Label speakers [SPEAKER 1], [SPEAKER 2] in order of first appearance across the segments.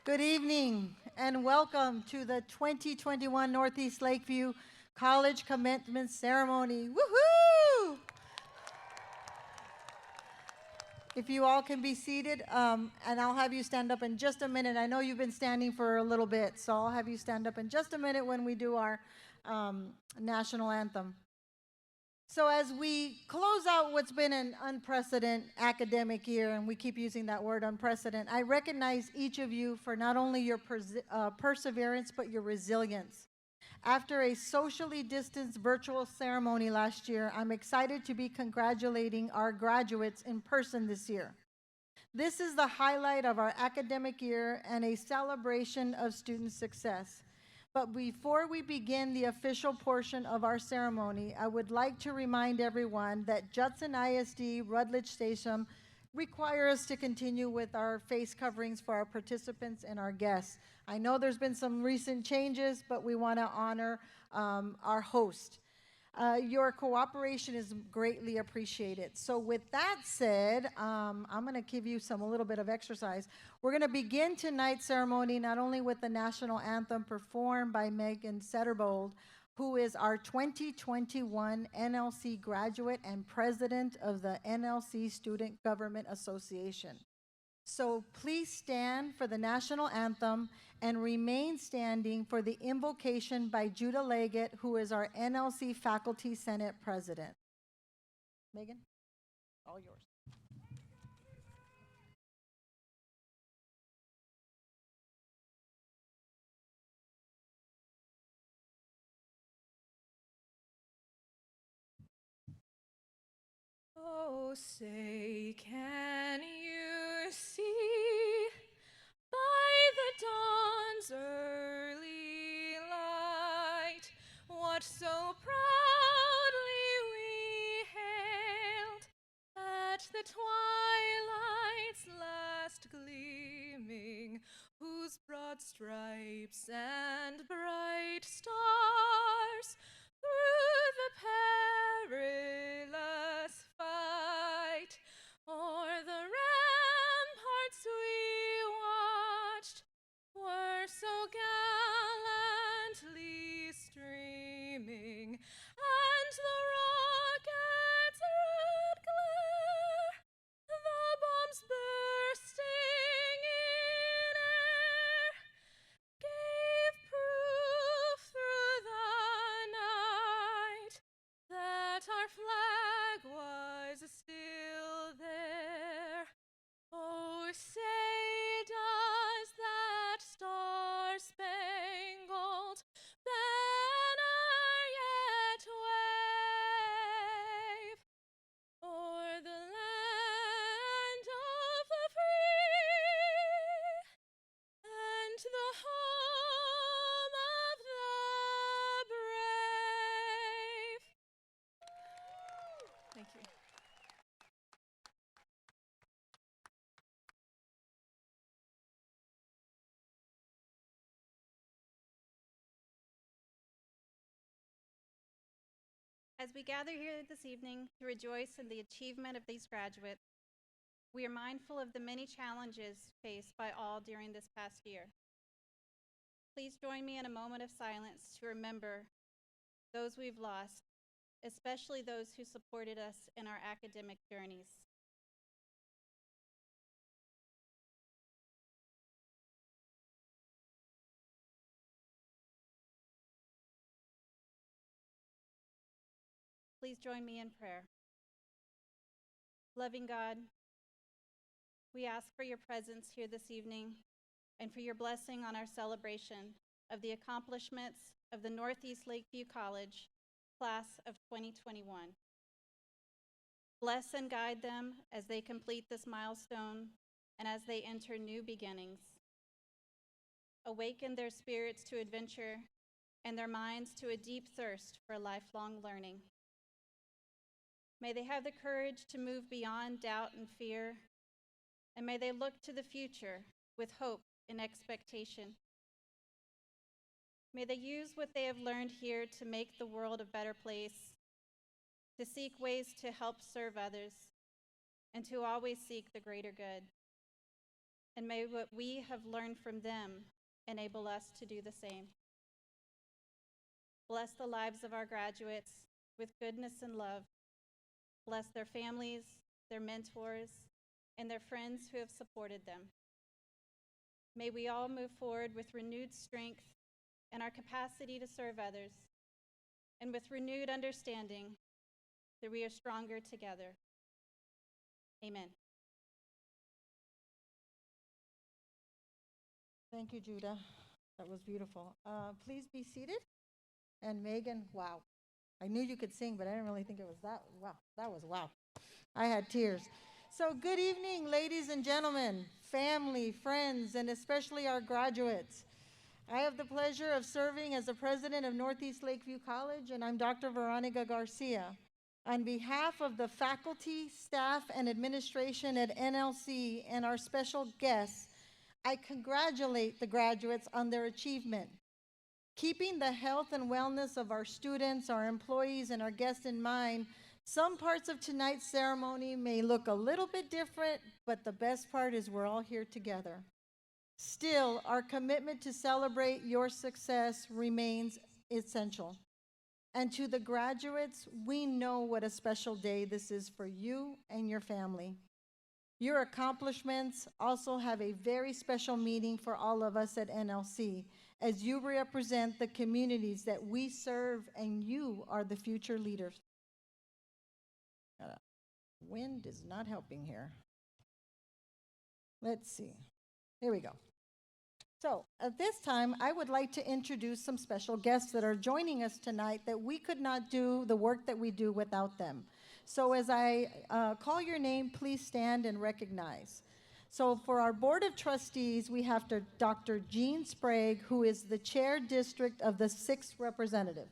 [SPEAKER 1] Good evening and welcome to the 2021 Northeast Lakeview College Commencement Ceremony. Woohoo! If you all can be seated, and I'll have you stand up in just a minute. I know you've been standing for a little bit, so I'll have you stand up in just a minute when we do our national anthem. So as we close out what's been an unprecedented academic year, and we keep using that word unprecedented, I recognize each of you for not only your perseverance, but your resilience. After a socially distanced virtual ceremony last year, I'm excited to be congratulating our graduates in person this year. This is the highlight of our academic year and a celebration of student success. But before we begin the official portion of our ceremony, I would like to remind everyone that Judson ISD Rutledge Station require us to continue with our face coverings for our participants and our guests. I know there's been some recent changes, but we want to honor our host. Your cooperation is greatly appreciated. So with that said, I'm going to give you a little bit of exercise. We're going to begin tonight's ceremony not only with the national anthem performed by Megan Setterbold, who is our 2021 NLC graduate and president of the NLC Student Government Association. So please stand for the national anthem and remain standing for the invocation by Judah Leggett, who is our NLC Faculty Senate President. Megan, all yours.
[SPEAKER 2] Oh, say, can you see by the dawn's early light what so proudly we hailed at the twilight's last gleaming, whose broad stripes and bright stars through the perilous fight o'er the ramparts we watched were so gallantly streaming, and the rocket's red glare, the bombs bursting in air, gave proof through the night that our flag was still there. Oh, say, does that star-spangled banner yet wave o'er the land of the free and the home of the brave? Thank you.
[SPEAKER 3] As we gather here this evening to rejoice in the achievement of these graduates, we are mindful of the many challenges faced by all during this past year. Please join me in a moment of silence to remember those we've lost, especially those who supported us in our academic journeys. Please join me in prayer. Loving God, we ask for your presence here this evening and for your blessing on our celebration of the accomplishments of the Northeast Lakeview College class of 2021. Bless and guide them as they complete this milestone and as they enter new beginnings. Awaken their spirits to adventure and their minds to a deep thirst for lifelong learning. May they have the courage to move beyond doubt and fear, and may they look to the future with hope and expectation. May they use what they have learned here to make the world a better place, to seek ways to help serve others, and to always seek the greater good. and may what we have learned from them enable us to do the same. Bless the lives of our graduates with goodness and love. Bless their families, their mentors, and their friends who have supported them. May we all move forward with renewed strength and our capacity to serve others, and with renewed understanding that we are stronger together. Amen.
[SPEAKER 1] Thank you, Judah. That was beautiful. Please be seated. And Megan, wow. I knew you could sing, but I didn't really think it was that. Wow, that was wow. I had tears. So good evening, ladies and gentlemen, family, friends, and especially our graduates. I have the pleasure of serving as the president of Northeast Lakeview College, and I'm Dr. Veronica Garcia. On behalf of the faculty, staff, and administration at NLC and our special guests, I congratulate the graduates on their achievement. Keeping the health and wellness of our students, our employees, and our guests in mind, some parts of tonight's ceremony may look a little bit different, but the best part is we're all here together. Still, our commitment to celebrate your success remains essential. And to the graduates, we know what a special day this is for you and your family. Your accomplishments also have a very special meaning for all of us at NLC, as you represent the communities that we serve, and you are the future leaders. Wind is not helping here. Let's see. Here we go. So at this time, I would like to introduce some special guests that are joining us tonight that we could not do the work that we do without them. So as I call your name, please stand and recognize. So for our Board of Trustees, we have Dr. Jean Sprague, who is the Chair District of the 6th Representative.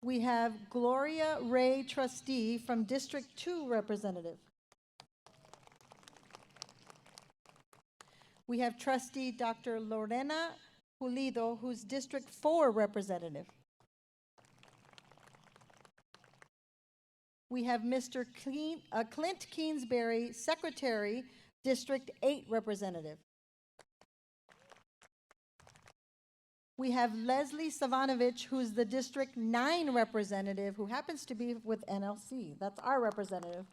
[SPEAKER 1] We have Gloria Ray, Trustee from District 2 Representative. We have Trustee Dr. Lorena Pulido, who's District 4 Representative. We have Mr. Clint Kingsbury, Secretary, District 8 Representative. We have Leslie Savanovich, who's the District 9 Representative, who happens to be with NLC. That's our representative.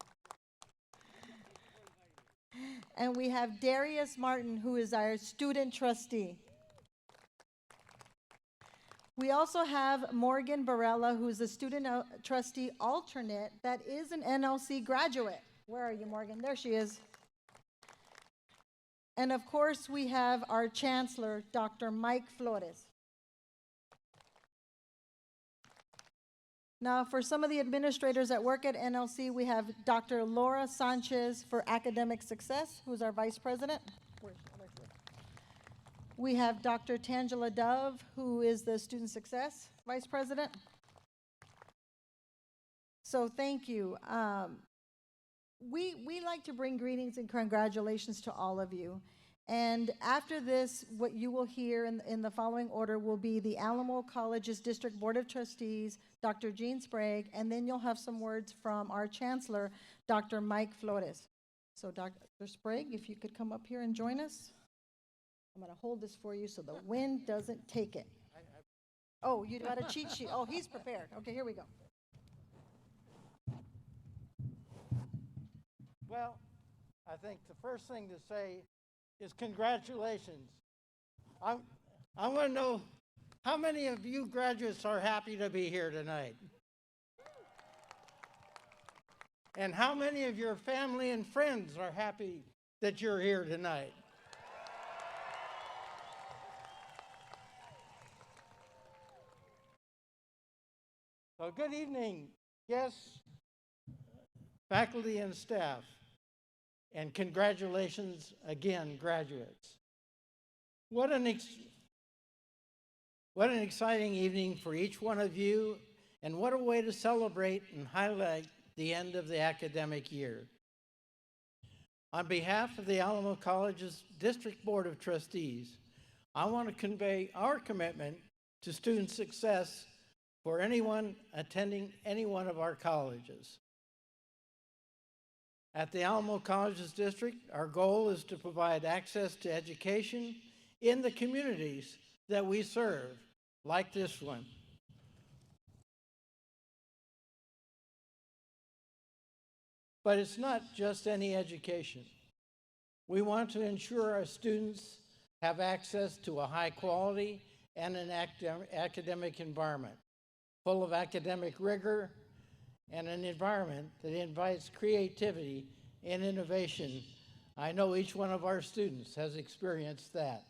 [SPEAKER 1] And we have Darius Martin, who is our Student Trustee. We also have Morgan Barella, who's a Student Trustee Alternate that is an NLC graduate. Where are you, Morgan? There she is. And of course, we have our Chancellor, Dr. Mike Flores. Now, for some of the administrators that work at NLC, we have Dr. Laura Sanchez for Academic Success, who's our Vice President. We have Dr. Tangela Dove, who is the Student Success Vice President. So thank you. We like to bring greetings and congratulations to all of you. And after this, what you will hear in the following order will be the Alamo College's District Board of Trustees, Dr. Jean Sprague, and then you'll have some words from our Chancellor, Dr. Mike Flores. So Dr. Sprague, if you could come up here and join us. I'm going to hold this for you so the wind doesn't take it. Oh, you got a cheat sheet. Oh, he's prepared. Okay, here we go.
[SPEAKER 4] Well, I think the first thing to say is congratulations. I want to know how many of you graduates are happy to be here tonight? And how many of your family and friends are happy that you're here tonight? So good evening, guests, faculty, and staff. And congratulations again, graduates. What an exciting evening for each one of you, and what a way to celebrate and highlight the end of the academic year. On behalf of the Alamo College's District Board of Trustees, I want to convey our commitment to student success for anyone attending any one of our colleges. At the Alamo Colleges District, our goal is to provide access to education in the communities that we serve, like this one. But it's not just any education. We want to ensure our students have access to a high quality and an academic environment, full of academic rigor and an environment that invites creativity and innovation. I know each one of our students has experienced that.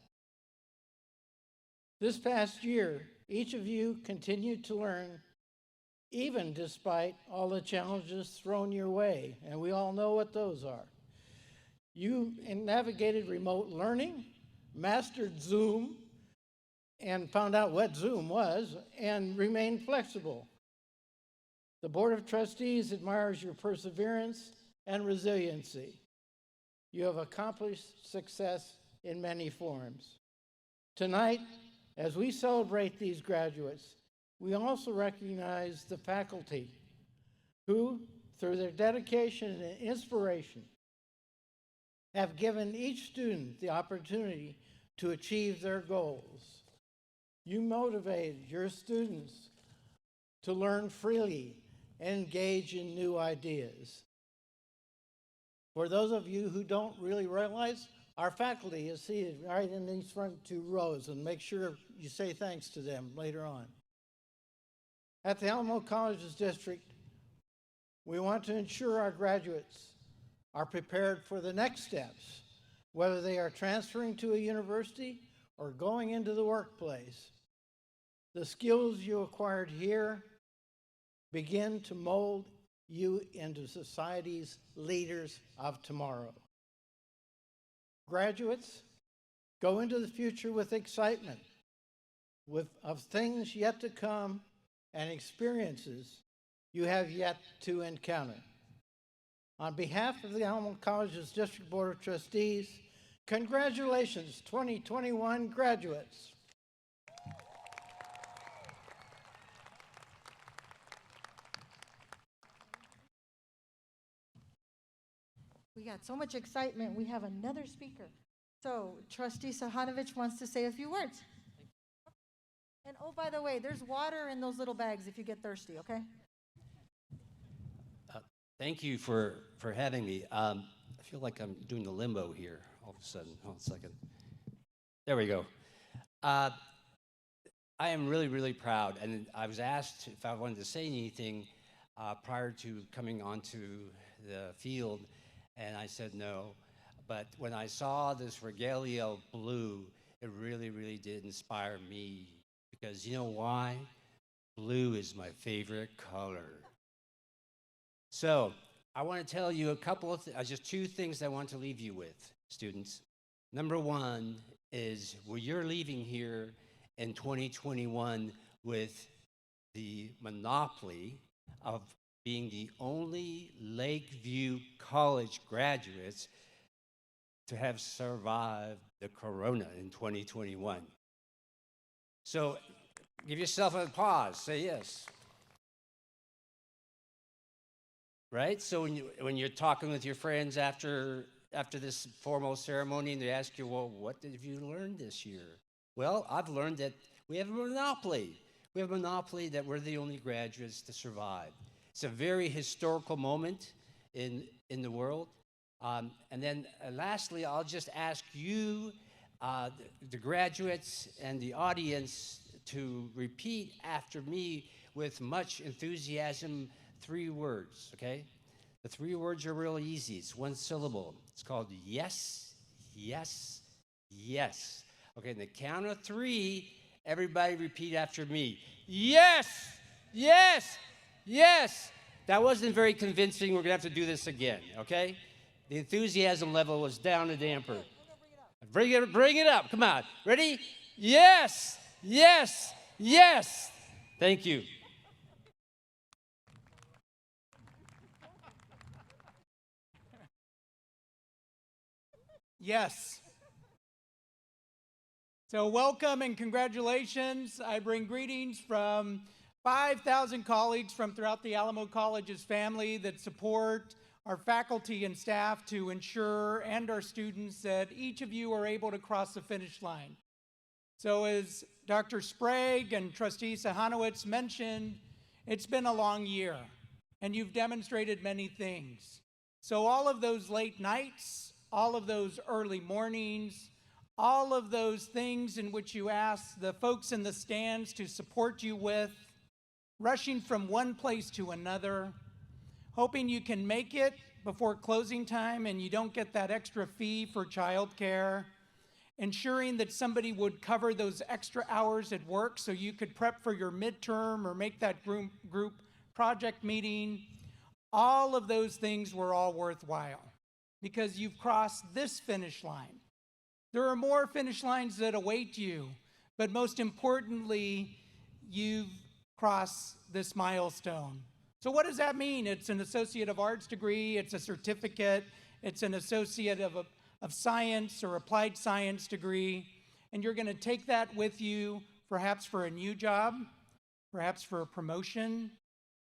[SPEAKER 4] This past year, each of you continued to learn, even despite all the challenges thrown your way, and we all know what those are. You navigated remote learning, mastered Zoom, and found out what Zoom was, and remained flexible. The Board of Trustees admires your perseverance and resiliency. You have accomplished success in many forms. Tonight, as we celebrate these graduates, we also recognize the faculty who, through their dedication and inspiration, have given each student the opportunity to achieve their goals. You motivated your students to learn freely and engage in new ideas. For those of you who don't really realize, our faculty is seated right in these front two rows, and make sure you say thanks to them later on. At the Alamo Colleges District, we want to ensure our graduates are prepared for the next steps, whether they are transferring to a university or going into the workplace. The skills you acquired here begin to mold you into society's leaders of tomorrow. Graduates, go into the future with excitement of things yet to come and experiences you have yet to encounter. On behalf of the Alamo Colleges District Board of Trustees, congratulations, 2021 graduates.
[SPEAKER 1] We got so much excitement, we have another speaker. So Trustee Sahanovich wants to say a few words. And oh, by the way, there's water in those little bags if you get thirsty, okay?
[SPEAKER 5] Thank you for having me. I feel like I'm doing the limbo here all of a sudden. Hold on a second. There we go. I am really, really proud, and I was asked if I wanted to say anything prior to coming onto the field, and I said no. But when I saw this regalia of blue, it really, really did inspire me, because you know why? Blue is my favorite color. So I want to tell you a couple of just two things I want to leave you with, students. Number one is, well, you're leaving here in 2021 with the monopoly of being the only Lakeview College graduates to have survived the corona in 2021. So give yourself a pause, say yes. Right? So when you're talking with your friends after this formal ceremony, and they ask you, well, what have you learned this year? Well, I've learned that we have a monopoly. We have a monopoly that we're the only graduates to survive. It's a very historical moment in the world. And then lastly, I'll just ask you, the graduates and the audience, to repeat after me with much enthusiasm 3 words, okay? The 3 words are real easy. It's one syllable. It's called yes, yes, yes. Okay, in the count of 3, everybody repeat after me. Yes, yes, yes. That wasn't very convincing. We're gonna have to do this again, okay? The enthusiasm level was down a damper. Bring it up, come on. Ready? Yes, yes, yes. Thank you.
[SPEAKER 6] Yes. So welcome and congratulations. I bring greetings from 5,000 colleagues from throughout the Alamo Colleges family that support our faculty and staff to ensure, and our students, that each of you are able to cross the finish line. So as Dr. Sprague and Trustee Sahanowitz mentioned, it's been a long year, and you've demonstrated many things. So all of those late nights, all of those early mornings, all of those things in which you ask the folks in the stands to support you with, rushing from one place to another, hoping you can make it before closing time and you don't get that extra fee for childcare, ensuring that somebody would cover those extra hours at work so you could prep for your midterm or make that group project meeting. All of those things were all worthwhile because you've crossed this finish line. There are more finish lines that await you, but most importantly, you've crossed this milestone. So what does that mean? It's an Associate of Arts degree, it's a certificate, it's an Associate of Science or Applied Science degree, and you're going to take that with you perhaps for a new job, perhaps for a promotion,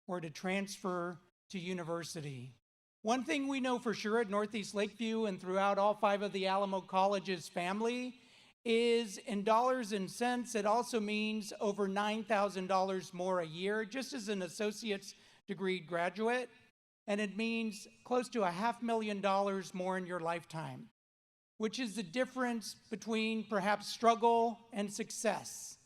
[SPEAKER 6] or to transfer to university. One thing we know for sure at Northeast Lakeview and throughout all 5 of the Alamo Colleges family is, in dollars and cents, it also means over $9,000 more a year, just as an associate's degree graduate, and it means close to $500,000 more in your lifetime, which is the difference between perhaps struggle and success.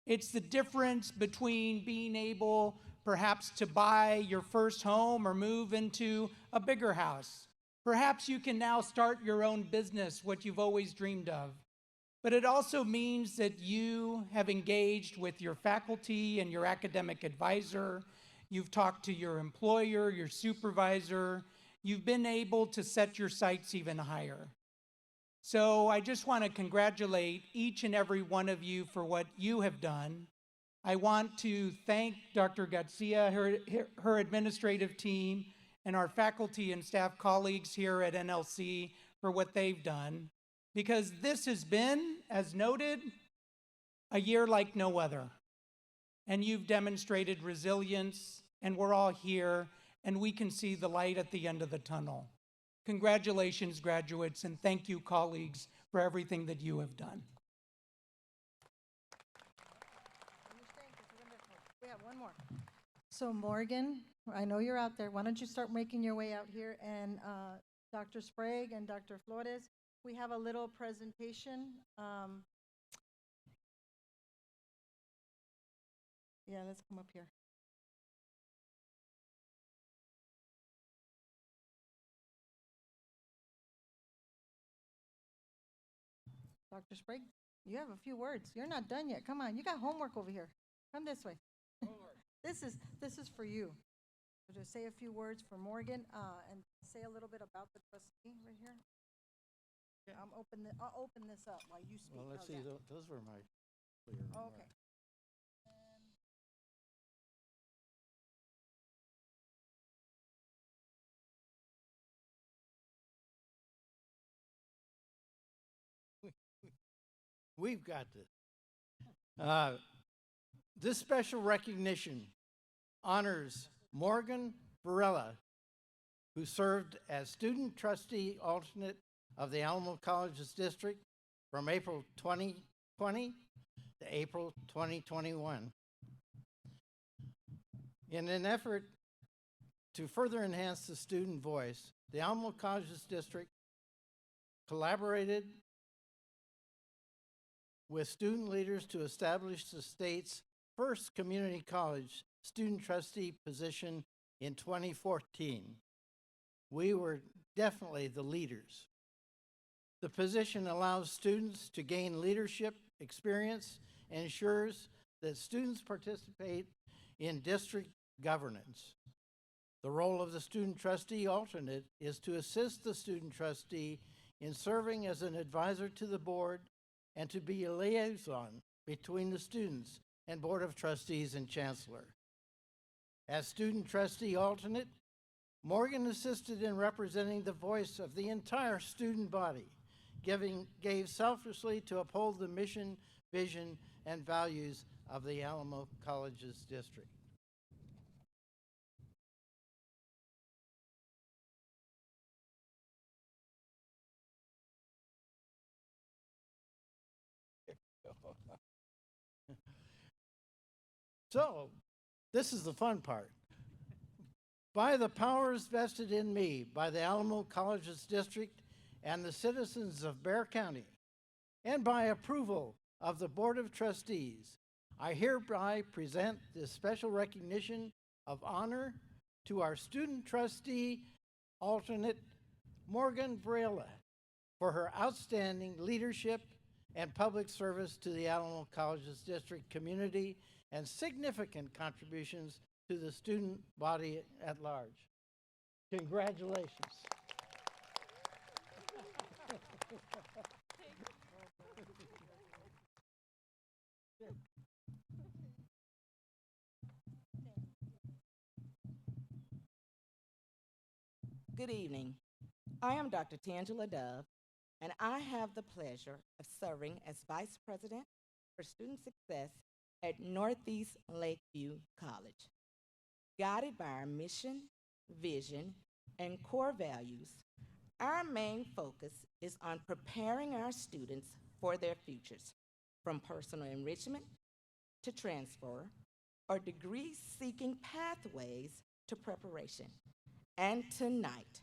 [SPEAKER 6] It's the difference between being able perhaps to buy your first home or move into a bigger house. Perhaps you can now start your own business, what you've always dreamed of. But it also means that you have engaged with your faculty and your academic advisor. You've talked to your employer, your supervisor. You've been able to set your sights even higher. So I just want to congratulate each and every one of you for what you have done. I want to thank Dr. Garcia, her administrative team, and our faculty and staff colleagues here at NLC for what they've done, because this has been, as noted, a year like no other. And you've demonstrated resilience, and we're all here, and we can see the light at the end of the tunnel. Congratulations, graduates, and thank you, colleagues, for everything that you have done.
[SPEAKER 1] We have one more. So Morgan, I know you're out there. Why don't you start making your way out here? And Dr. Sprague and Dr. Flores, we have a little presentation. Yeah, let's come up here. Dr. Sprague, you have a few words. You're not done yet. Come on, you got homework over here. Come this way. This is for you. So just say a few words for Morgan and say a little bit about the trustee right here. I'll open this up while you speak.
[SPEAKER 4] Well, let's
[SPEAKER 1] How's
[SPEAKER 4] see,
[SPEAKER 1] that?
[SPEAKER 4] those were my clear remarks.
[SPEAKER 1] Okay.
[SPEAKER 4] We've got this. This special recognition honors Morgan Varela, who served as student trustee alternate of the Alamo Colleges District from April 2020 to April 2021. In an effort to further enhance the student voice, the Alamo Colleges District collaborated with student leaders to establish the state's first community college student trustee position in 2014. We were definitely the leaders. The position allows students to gain leadership experience and ensures that students participate in district governance. The role of the student trustee alternate is to assist the student trustee in serving as an advisor to the board and to be a liaison between the students and Board of Trustees and Chancellor. As student trustee alternate, Morgan assisted in representing the voice of the entire student body, gave selflessly to uphold the mission, vision, and values of the Alamo Colleges District. So, this is the fun part. By the powers vested in me by the Alamo Colleges District and the citizens of Bexar County, and by approval of the Board of Trustees, I hereby present this special recognition of honor to our student trustee alternate, Morgan Varela, for her outstanding leadership and public service to the Alamo Colleges District community and significant contributions to the student body at large. Congratulations.
[SPEAKER 7] Good evening. I am Dr. Tangela Dove, and I have the pleasure of serving as Vice President for Student Success at Northeast Lakeview College. Guided by our mission, vision, and core values, our main focus is on preparing our students for their futures, from personal enrichment to transfer, or degree-seeking pathways to preparation. And tonight,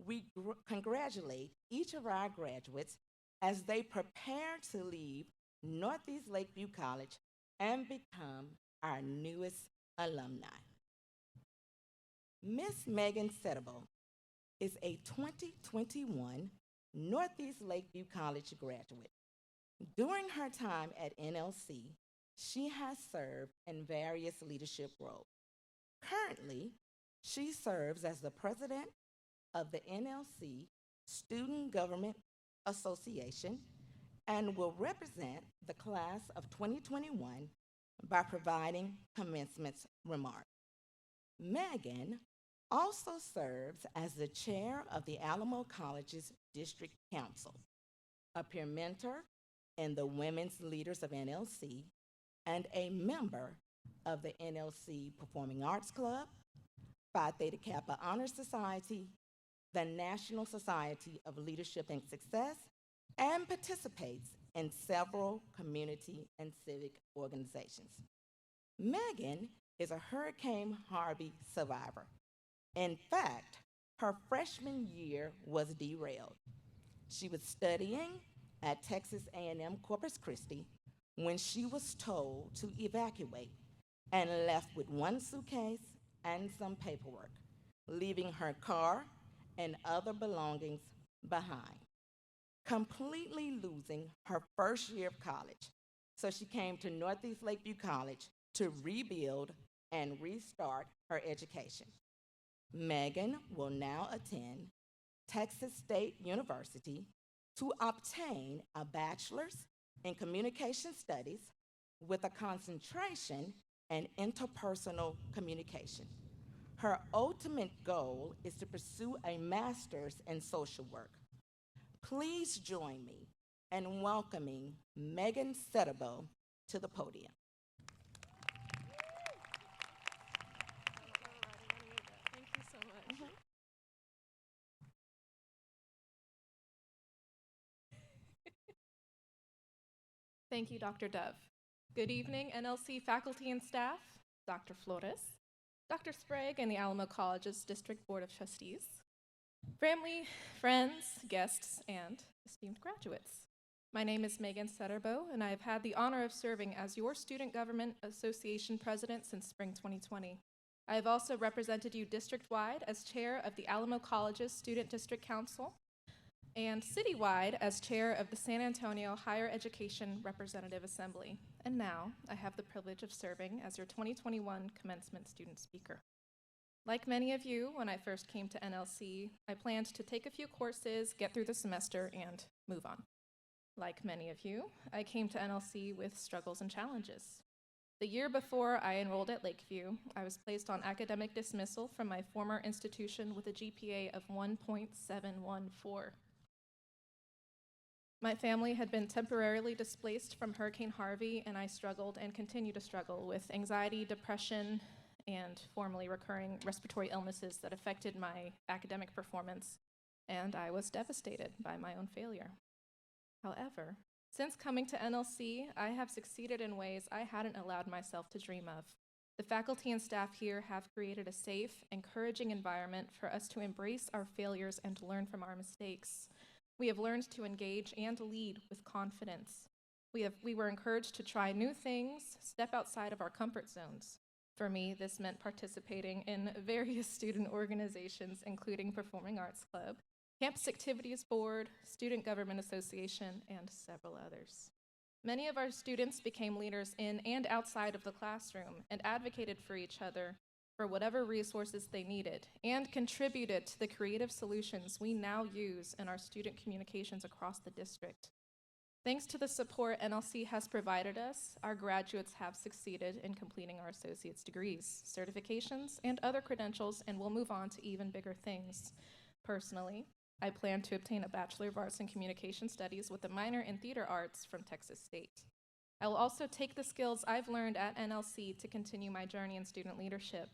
[SPEAKER 7] we congratulate each of our graduates as they prepare to leave Northeast Lakeview College and become our newest alumni. Miss Megan Setterbo is a 2021 Northeast Lakeview College graduate. During her time at NLC, she has served in various leadership roles. Currently, she serves as the president of the NLC Student Government Association and will represent the class of 2021 by providing commencement remarks. Megan also serves as the chair of the Alamo College's District Council, a peer mentor in the Women's Leaders of NLC, and a member of the NLC Performing Arts Club, Phi Theta Kappa Honor Society, the National Society of Leadership and Success, and participates in several community and civic organizations. Megan is a Hurricane Harvey survivor. In fact, her freshman year was derailed. She was studying at Texas A&M Corpus Christi when she was told to evacuate and left with one suitcase and some paperwork, leaving her car and other belongings behind, completely losing her first year of college. So she came to Northeast Lakeview College to rebuild and restart her education. Megan will now attend Texas State University to obtain a bachelor's in communication studies with a concentration in interpersonal communication. Her ultimate goal is to pursue a master's in social work. Please join me in welcoming Megan Setterbo to the podium.
[SPEAKER 2] Thank you so much. Thank you, Dr. Dove. Good evening, NLC faculty and staff, Dr. Flores, Dr. Sprague, and the Alamo College's District Board of Trustees, family, friends, guests, and esteemed graduates. My name is Megan Setterbo, and I have had the honor of serving as your Student Government Association President since spring 2020. I have also represented you district-wide as chair of the Alamo College's Student District Council and citywide as chair of the San Antonio Higher Education Representative Assembly. And now I have the privilege of serving as your 2021 commencement student speaker. Like many of you, when I first came to NLC, I planned to take a few courses, get through the semester, and move on. Like many of you, I came to NLC with struggles and challenges. The year before I enrolled at Lakeview, I was placed on academic dismissal from my former institution with a GPA of 1.714. My family had been temporarily displaced from Hurricane Harvey, and I struggled and continue to struggle with anxiety, depression, and formerly recurring respiratory illnesses that affected my academic performance, and I was devastated by my own failure. However, since coming to NLC, I have succeeded in ways I hadn't allowed myself to dream of. The faculty and staff here have created a safe, encouraging environment for us to embrace our failures and to learn from our mistakes. We have learned to engage and lead with confidence. We were encouraged to try new things, step outside of our comfort zones. For me, this meant participating in various student organizations, including Performing Arts Club, Campus Activities Board, Student Government Association, and several others. Many of our students became leaders in and outside of the classroom and advocated for each other for whatever resources they needed and contributed to the creative solutions we now use in our student communications across the district. Thanks to the support NLC has provided us, our graduates have succeeded in completing our associate's degrees, certifications, and other credentials, and will move on to even bigger things. Personally, I plan to obtain a Bachelor of Arts in Communication Studies with a minor in Theater Arts from Texas State. I will also take the skills I've learned at NLC to continue my journey in student leadership.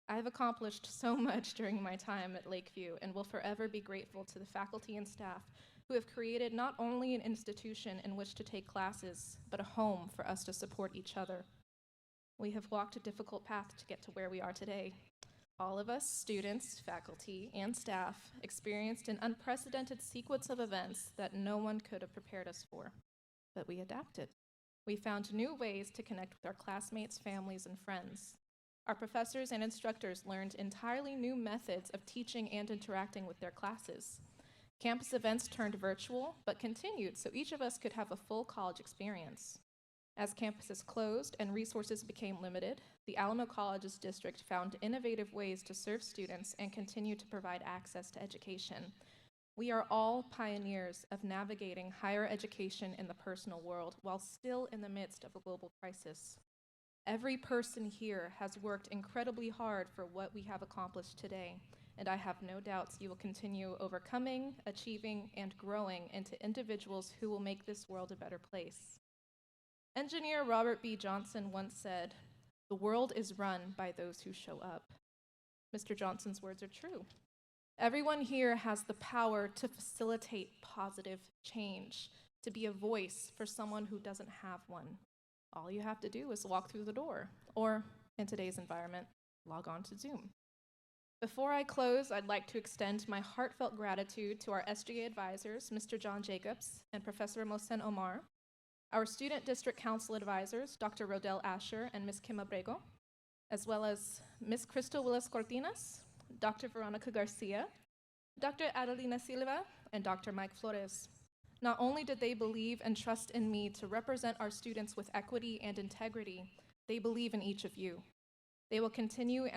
[SPEAKER 2] I have accomplished so much during my time at Lakeview and will forever be grateful to the faculty and staff who have created not only an institution in which to take classes, but a home for us to support each other. We have walked a difficult path to get to where we are today. All of us, students, faculty, and staff, experienced an unprecedented sequence of events that no one could have prepared us for, but we adapted. We found new ways to connect with our classmates, families, and friends. Our professors and instructors learned entirely new methods of teaching and interacting with their classes. Campus events turned virtual, but continued so each of us could have a full college experience. As campuses closed and resources became limited, the Alamo Colleges District found innovative ways to serve students and continue to provide access to education. We are all pioneers of navigating higher education in the personal world while still in the midst of a global crisis. Every person here has worked incredibly hard for what we have accomplished today, and I have no doubts you will continue overcoming, achieving, and growing into individuals who will make this world a better place. Engineer Robert B. Johnson once said, "The world is run by those who show up." Mr. Johnson's words are true. Everyone here has the power to facilitate positive change, to be a voice for someone who doesn't have one. All you have to do is walk through the door, or, in today's environment, log on to Zoom. Before I close, I'd like to extend my heartfelt gratitude to our SGA advisors, Mr. John Jacobs and Professor Mohsen Omar, our Student District Council advisors, Dr. Rodel Asher and Ms. Kim Abrego, as well as Ms. Crystal Willis Cortinas, Dr. Veronica Garcia, Dr. Adelina Silva, and Dr. Mike Flores. Not only did they believe and trust in me to represent our students with equity and integrity, they believe in each of you. They will continue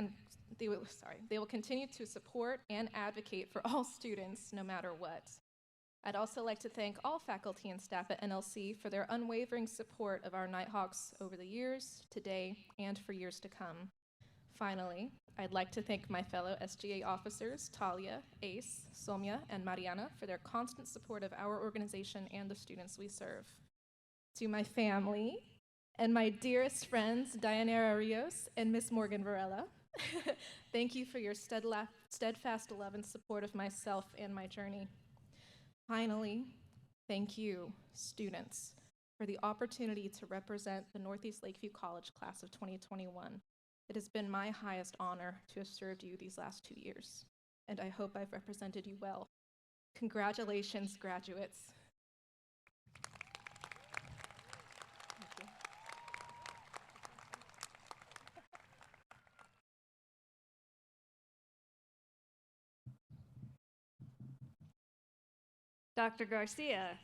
[SPEAKER 2] to support and advocate for all students, no matter what. I'd also like to thank all faculty and staff at NLC for their unwavering support of our Nighthawks over the years, today, and for years to come. Finally, I'd like to thank my fellow SGA officers, Talia, Ace, Somya, and Mariana, for their constant support of our organization and the students we serve. To my family and my dearest friends, Dianera Rios and Miss Morgan Varela, thank you for your steadfast love and support of myself and my journey. Finally, thank you, students, for the opportunity to represent the Northeast Lakeview College class of 2021. It has been my highest honor to have served you these last 2 years, and I hope I've represented you well. Congratulations, graduates. Thank you.
[SPEAKER 8] Dr. Garcia,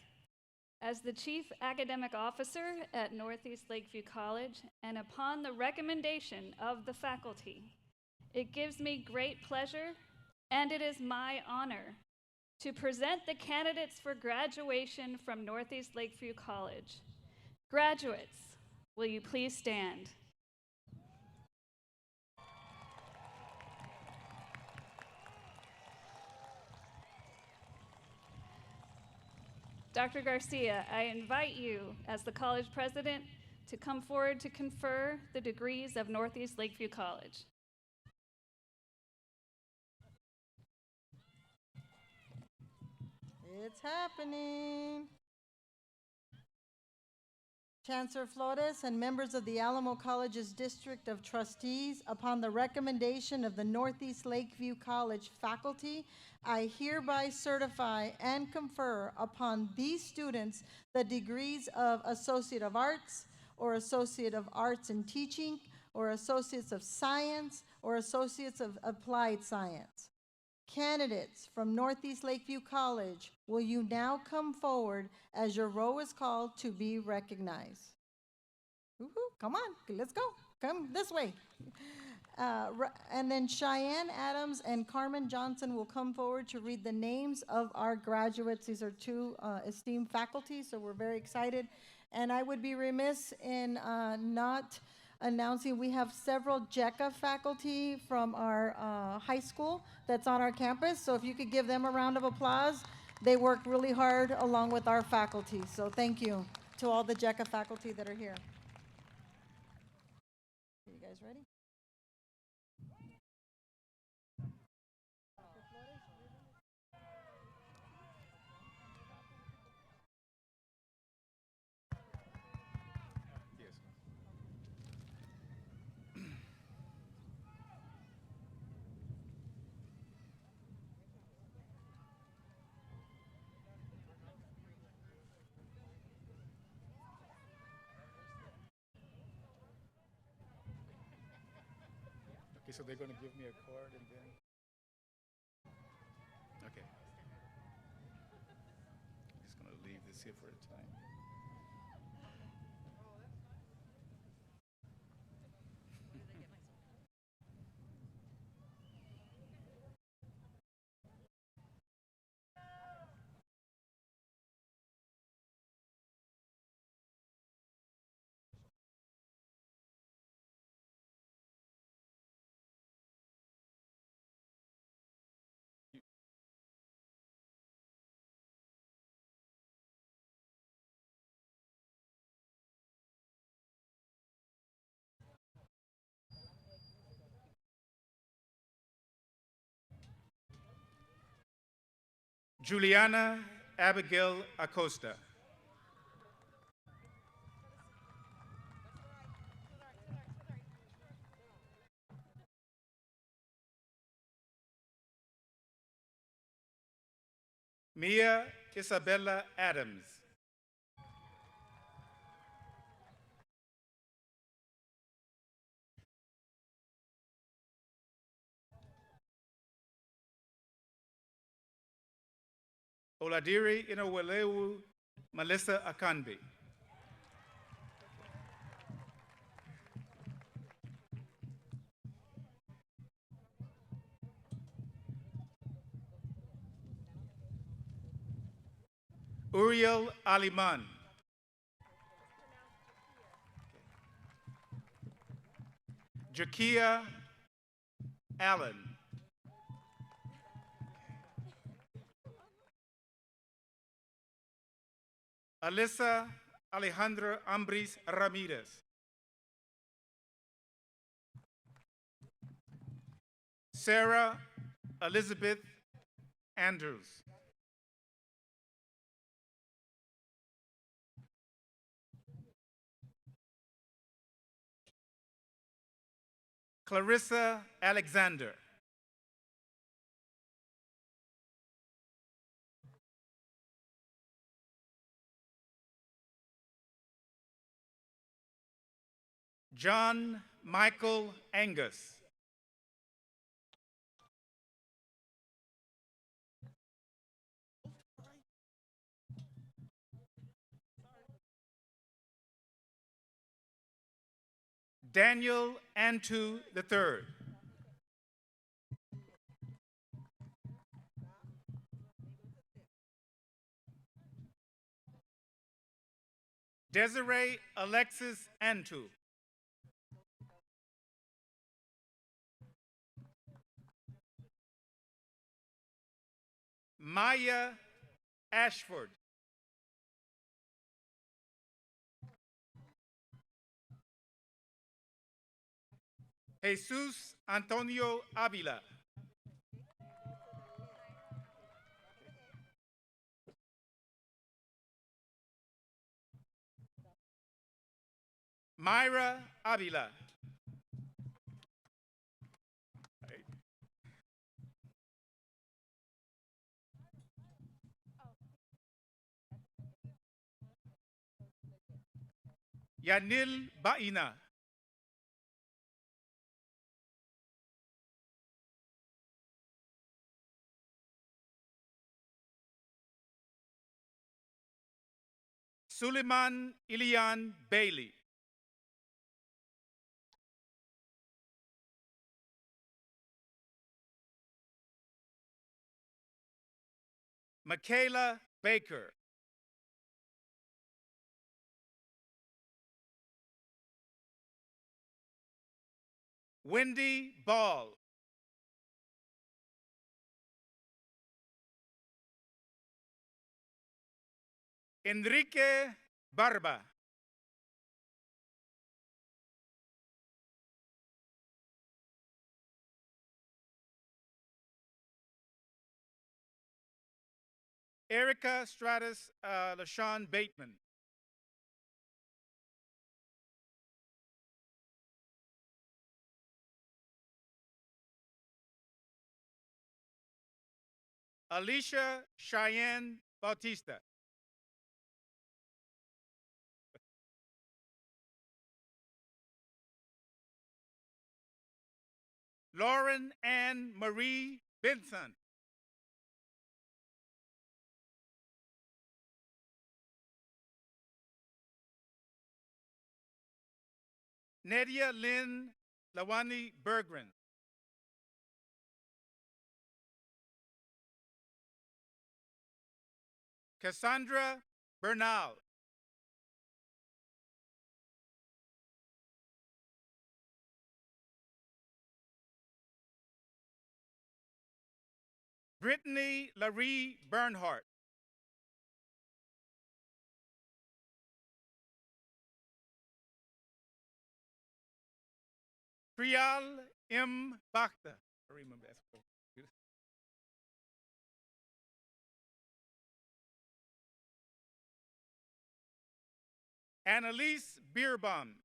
[SPEAKER 8] as the Chief Academic Officer at Northeast Lakeview College, and upon the recommendation of the faculty, it gives me great pleasure, and it is my honor, to present the candidates for graduation from Northeast Lakeview College. Graduates, will you please stand? Dr. Garcia, I invite you, as the college president, to come forward to confer the degrees of Northeast Lakeview College.
[SPEAKER 1] It's happening. Chancellor Flores and members of the Alamo College's District of Trustees, upon the recommendation of the Northeast Lakeview College faculty, I hereby certify and confer upon these students the degrees of Associate of Arts, or Associate of Arts in Teaching, or Associates of Science, or Associates of Applied Science. Candidates from Northeast Lakeview College, will you now come forward as your row is called to be recognized? Woo-hoo, come on, let's go. Come this way. And then Cheyenne Adams and Carmen Johnson will come forward to read the names of our graduates. These are two esteemed faculty, so we're very excited. And I would be remiss in not announcing we have several JECA faculty from our high school that's on our campus. So if you could give them a round of applause. They work really hard along with our faculty. So thank you to all the JECA faculty that are here. Are you guys ready?
[SPEAKER 9] Okay, so they're going to give me a card and then. Okay. I'm just going to leave this here for a time. Juliana Abigail Acosta. Mia Isabella Adams. Oladiri Inowelewu Melissa Akanbi. Uriel Aliman. Jakia Allen. Alyssa Alejandra Ambris Ramirez. Sarah Elizabeth Andrews. Clarissa Alexander. John Michael Angus. Daniel Antu III. Desiree Alexis Antu. Maya Ashford. Jesus Antonio Avila. Myra Avila. Yanil Baina. Suleiman Ilian Bailey. Michaela Baker. Wendy Ball. Enrique Barba. Erica Stratus LaShawn Bateman. Alicia Cheyenne Bautista. Lauren Ann Marie Benson. Nadia Lynn Lawani Bergren. Cassandra Bernal. Brittany Laree Bernhardt. Priyal M. Bakhta. I remember that. Annalise Beerbaum.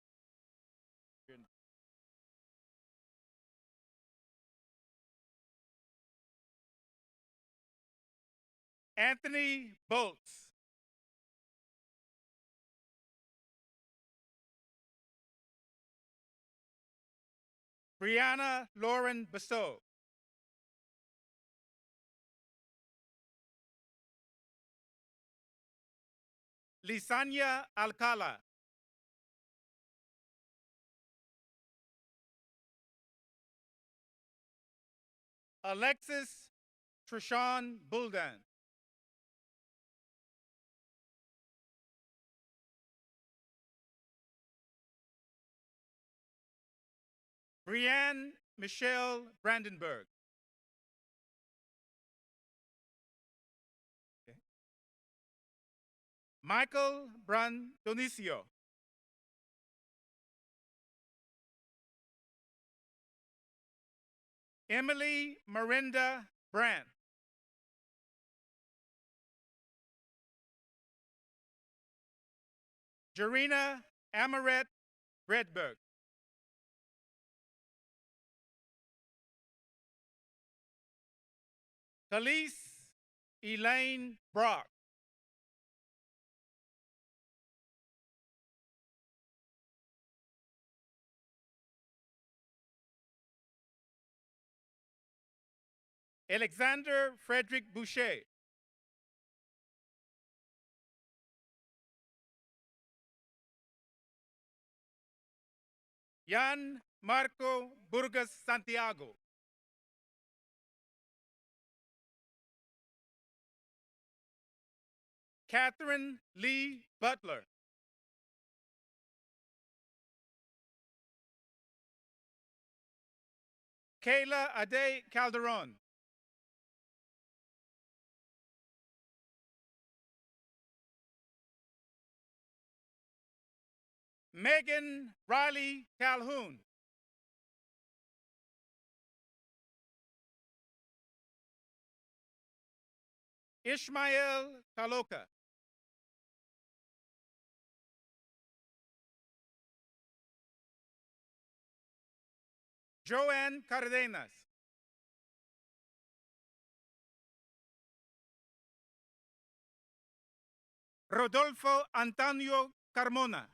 [SPEAKER 9] Anthony Bolts. Brianna Lauren Basso. Lisania Alcala. Alexis Trishawn Buldan. Brianne Michelle Brandenburg. Okay. Michael Brun Donicio. Emily Miranda Brandt. Jarena Amaret Redberg. Talise Elaine Brock. Alexander Frederick Boucher. Jan Marco Burgas Santiago. Catherine Lee Butler. Kayla Ade Calderon. Megan Riley Calhoun. Ishmael Kaloka. Joanne Cardenas. Rodolfo Antonio Carmona.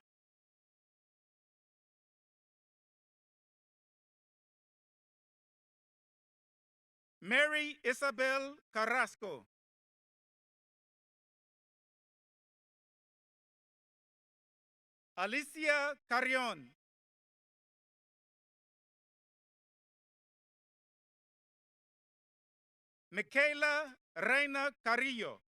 [SPEAKER 9] Mary Isabel Carrasco. Alicia Carrion. Michaela Reina Carrillo.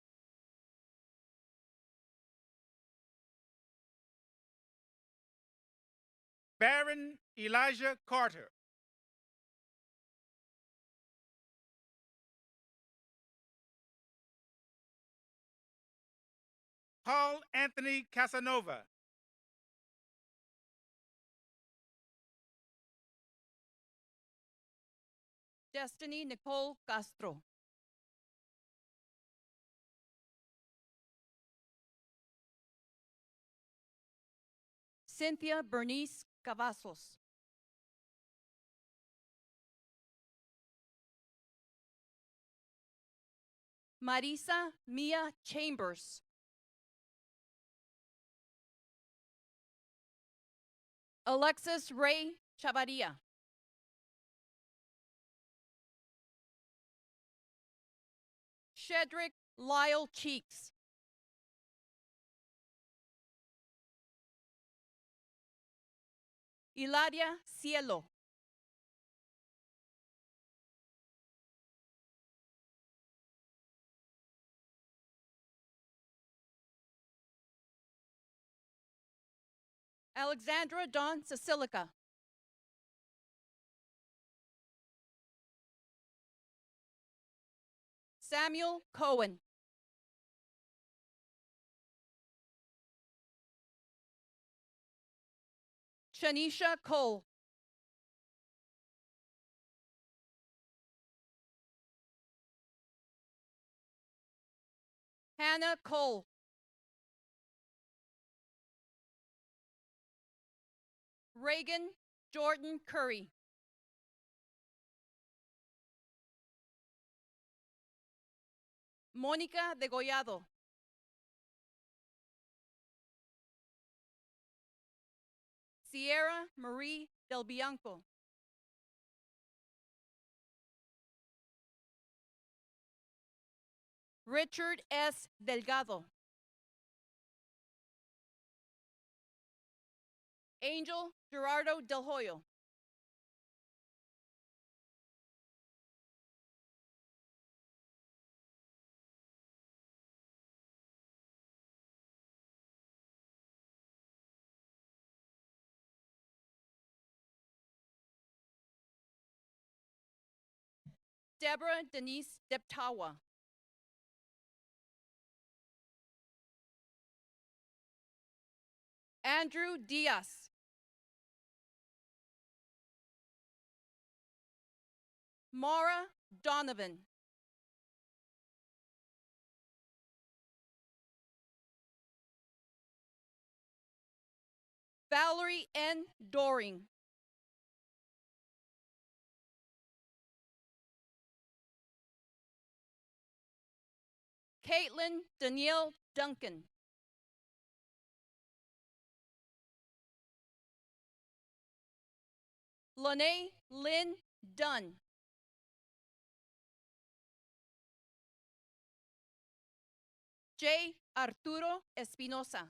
[SPEAKER 9] Baron Elijah Carter. Paul Anthony Casanova.
[SPEAKER 10] Destiny Nicole Castro. Cynthia Bernice Cavazos. Marisa Mia Chambers. Alexis Ray Chavarria. Shedrick Lyle Cheeks. Hilaria Cielo. Alexandra Dawn Cecilica. Samuel Cohen. Shanisha Cole. Hannah Cole. Reagan Jordan Curry. Mónica Degollado. Sierra Marie Del Bianco. Richard S. Delgado. Angel Gerardo Del Hoyo. Deborah Denise Deptawa. Andrew Diaz. Mara Donovan. Valerie N. Doring. Caitlin Danielle Duncan. Lene Lynn Dunn. J. Arturo Espinosa.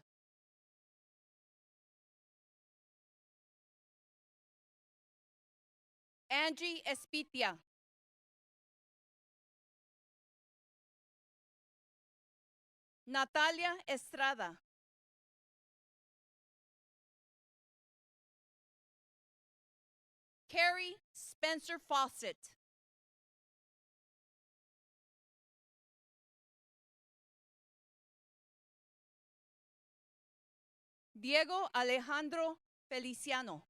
[SPEAKER 10] Angie Espitia. Natalia Estrada. Carrie Spencer Fawcett. Diego Alejandro Feliciano.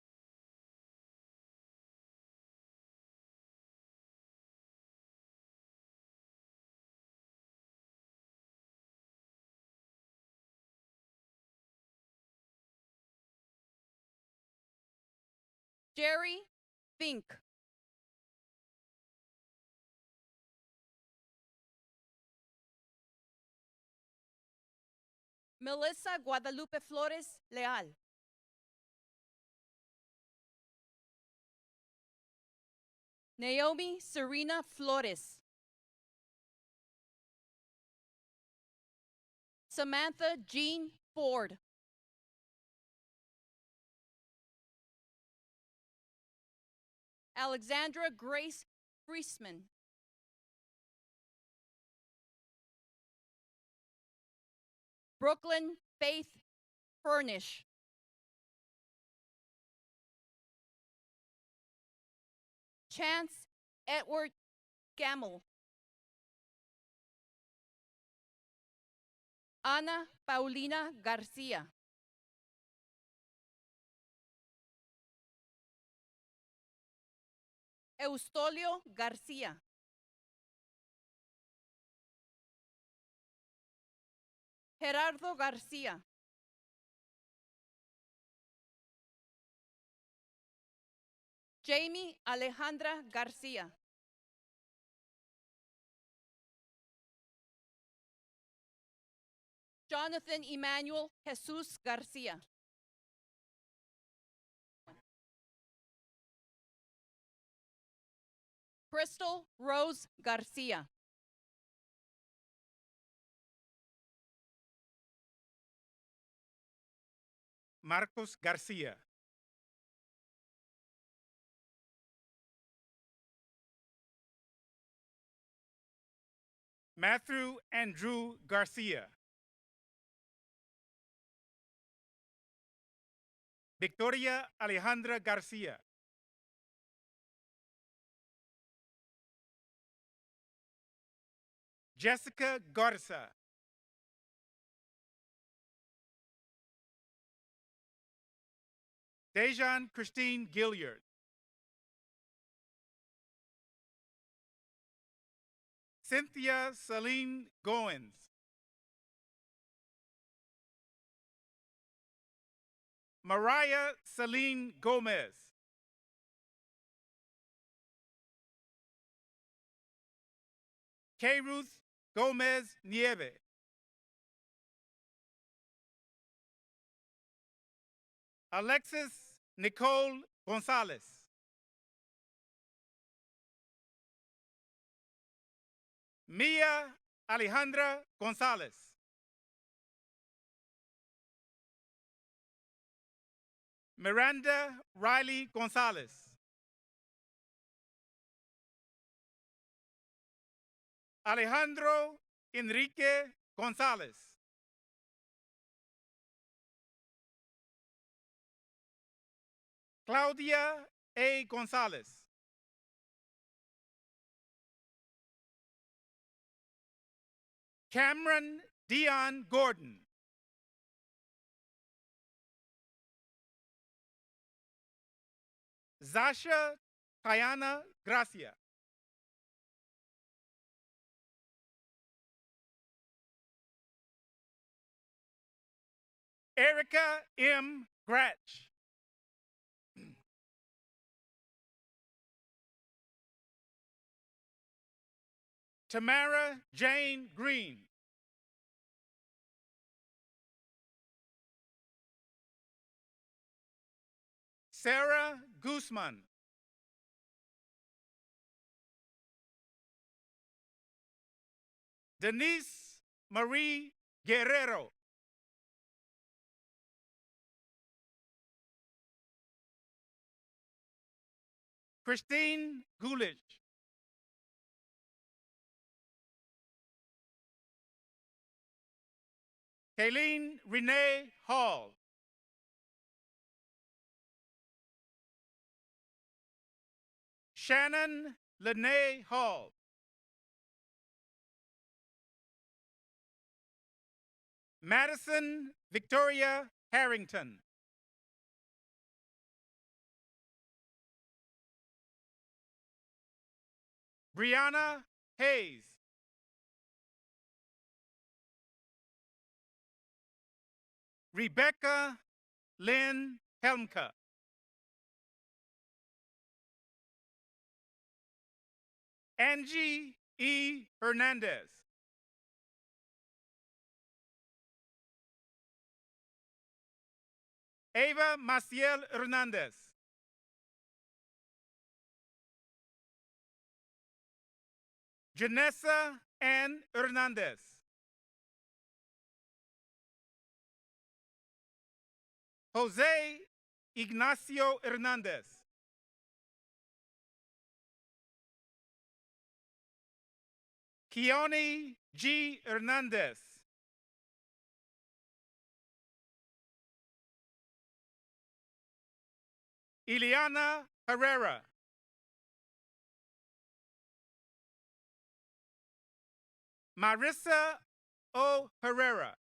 [SPEAKER 10] Jerry Fink. Melissa Guadalupe Flores Leal. Naomi Serena Flores. Samantha Jean Ford. Alexandra Grace Friesman. Brooklyn Faith Furnish. Chance Edward Gamble. Ana Paulina Garcia. Eustolio Garcia. Gerardo Garcia. Jamie Alejandra Garcia. Jonathan Emmanuel Jesus Garcia. Crystal Rose Garcia.
[SPEAKER 9] Marcos Garcia. Matthew Andrew Garcia. Victoria Alejandra Garcia. Jessica Garza. Dejan Christine Gilliard. Cynthia Celine Goins. Mariah Celine Gomez. K. Ruth Gomez Nieve. Alexis Nicole Gonzalez. Mia Alejandra Gonzalez. Miranda Riley Gonzalez. Alejandro Enrique Gonzalez. Claudia A. Gonzalez. Cameron Dion Gordon. Zasha Tayana Gracia. Erica M. Gratch. Tamara Jane Green. Sarah Guzman. Denise Marie Guerrero. Christine Gulich. Kayleen Renee Hall. Shannon Lene Hall. Madison Victoria Harrington. Brianna Hayes. Rebecca Lynn Helmka. Angie E. Hernandez. Eva Maciel Hernandez. Janessa Ann Hernandez. Jose Ignacio Hernandez. Keone G. Hernandez. Ileana Herrera. Marissa O. Herrera.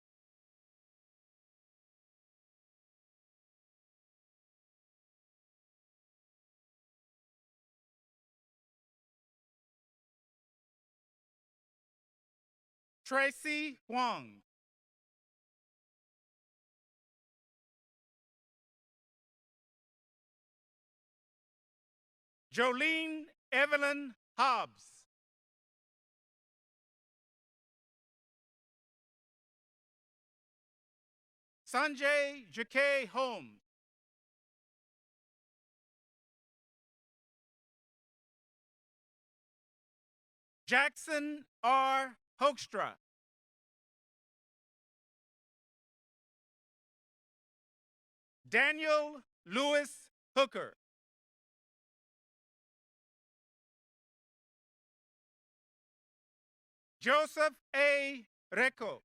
[SPEAKER 9] Tracy Huang. Jolene Evelyn Hobbs. Sanjay J.K. Holmes. Jackson R. Hoekstra. Daniel Lewis Hooker. Joseph A. Reco.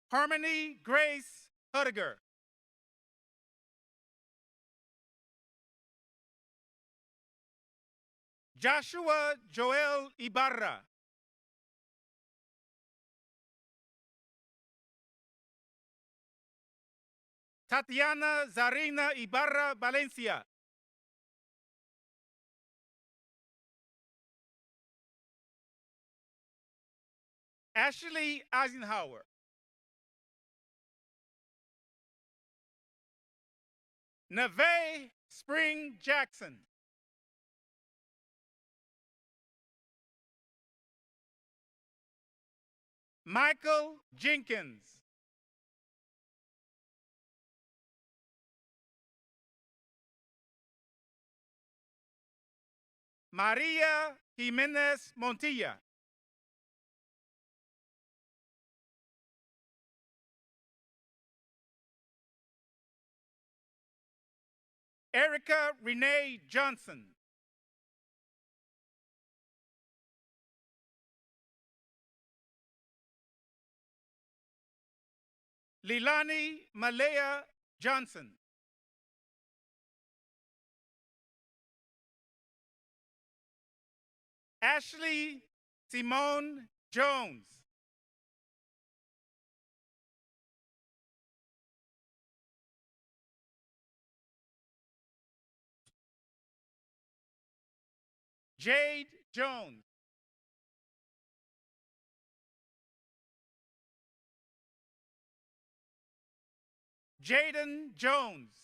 [SPEAKER 9] Harmony Grace Hudiger. Joshua Joel Ibarra. Tatiana Zarina Ibarra Valencia. Ashley Eisenhower. Neve Spring Jackson. Michael Jenkins. Maria Jimenez Montilla. Erica Renee Johnson. Lilani Malaya Johnson. Ashley Simone Jones. Jade Jones. Jaden Jones.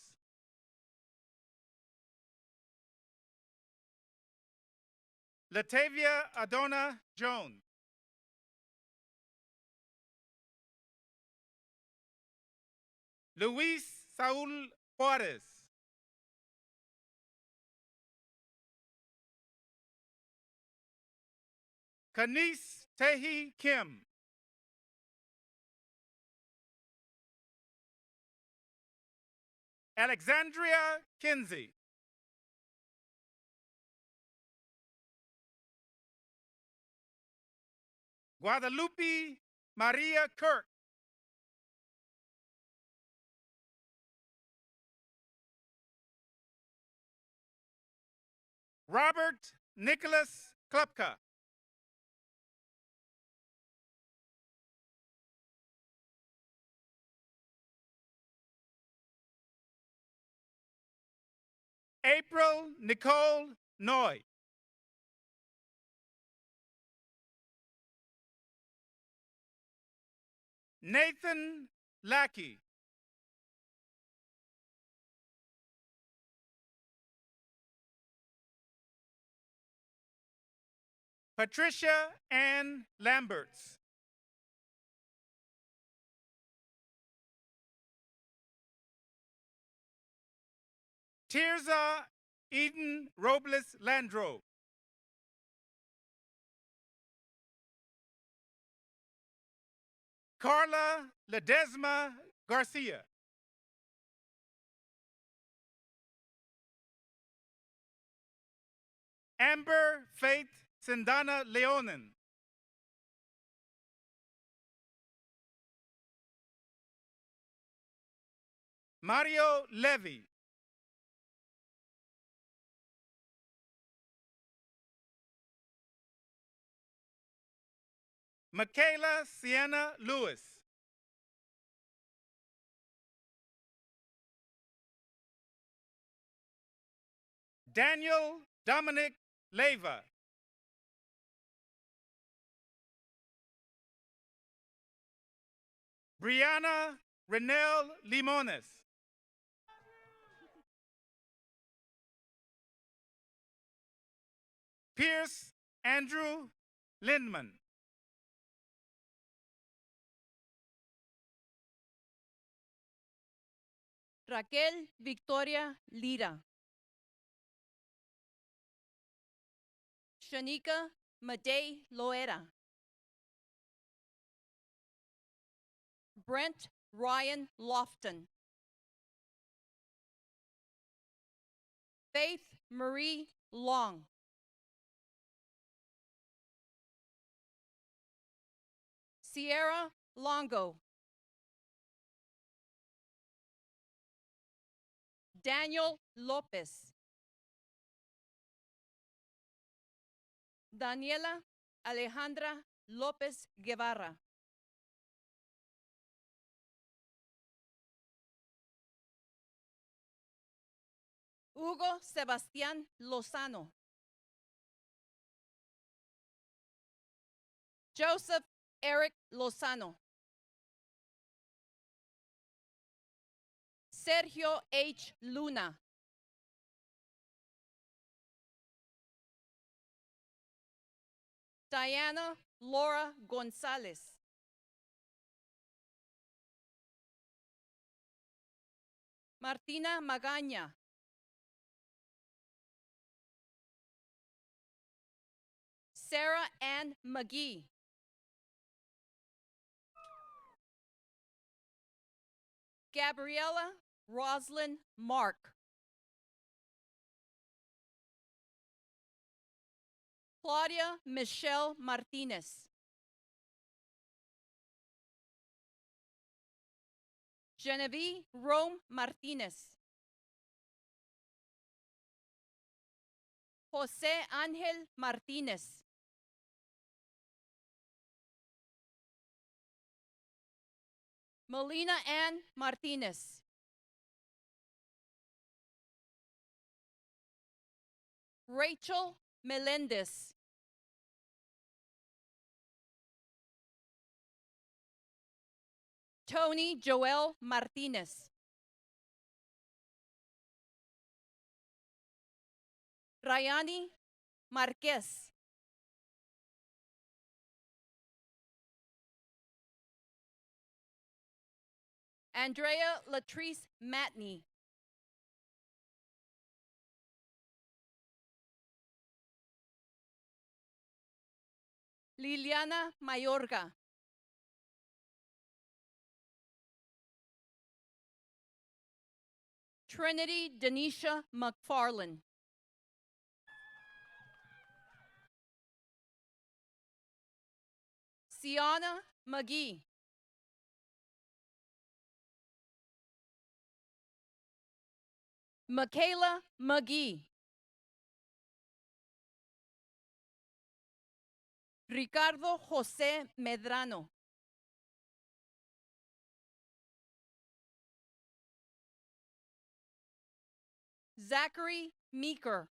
[SPEAKER 9] Latavia Adona Jones. Luis Saul Juarez. Kanis Tehi Kim. Alexandria Kinsey. Guadalupe Maria Kirk. Robert Nicholas Klepka. April Nicole Noy. Nathan Lackey. Patricia Ann Lamberts. Tirza Eden Robles Landro. Carla Ledesma Garcia. Amber Faith Sindana Leonen. Mario Levy. Michaela Sienna Lewis. Daniel Dominic Leva. Brianna Renelle Limones. Pierce Andrew Lindman.
[SPEAKER 10] Raquel Victoria Lira. Shanika Madej Loera. Brent Ryan Lofton. Faith Marie Long. Sierra Longo. Daniel Lopez. Daniela Alejandra Lopez Guevara. Hugo Sebastián Lozano. Joseph Eric Lozano. Sergio H. Luna. Diana Laura Gonzalez. Martina Magaña. Sarah Ann McGee. Gabriella Roslyn Mark. Claudia Michelle Martinez. Genevieve Rome Martinez. Jose Ángel Martinez. Melina Ann Martinez. Rachel Melendez. Tony Joel Martinez. Rayani Marquez. Andrea Latrice Matney. Liliana Mayorga. Trinity Denisha McFarland. Sienna McGee. Michaela McGee. Ricardo José Medrano. Zachary Meeker.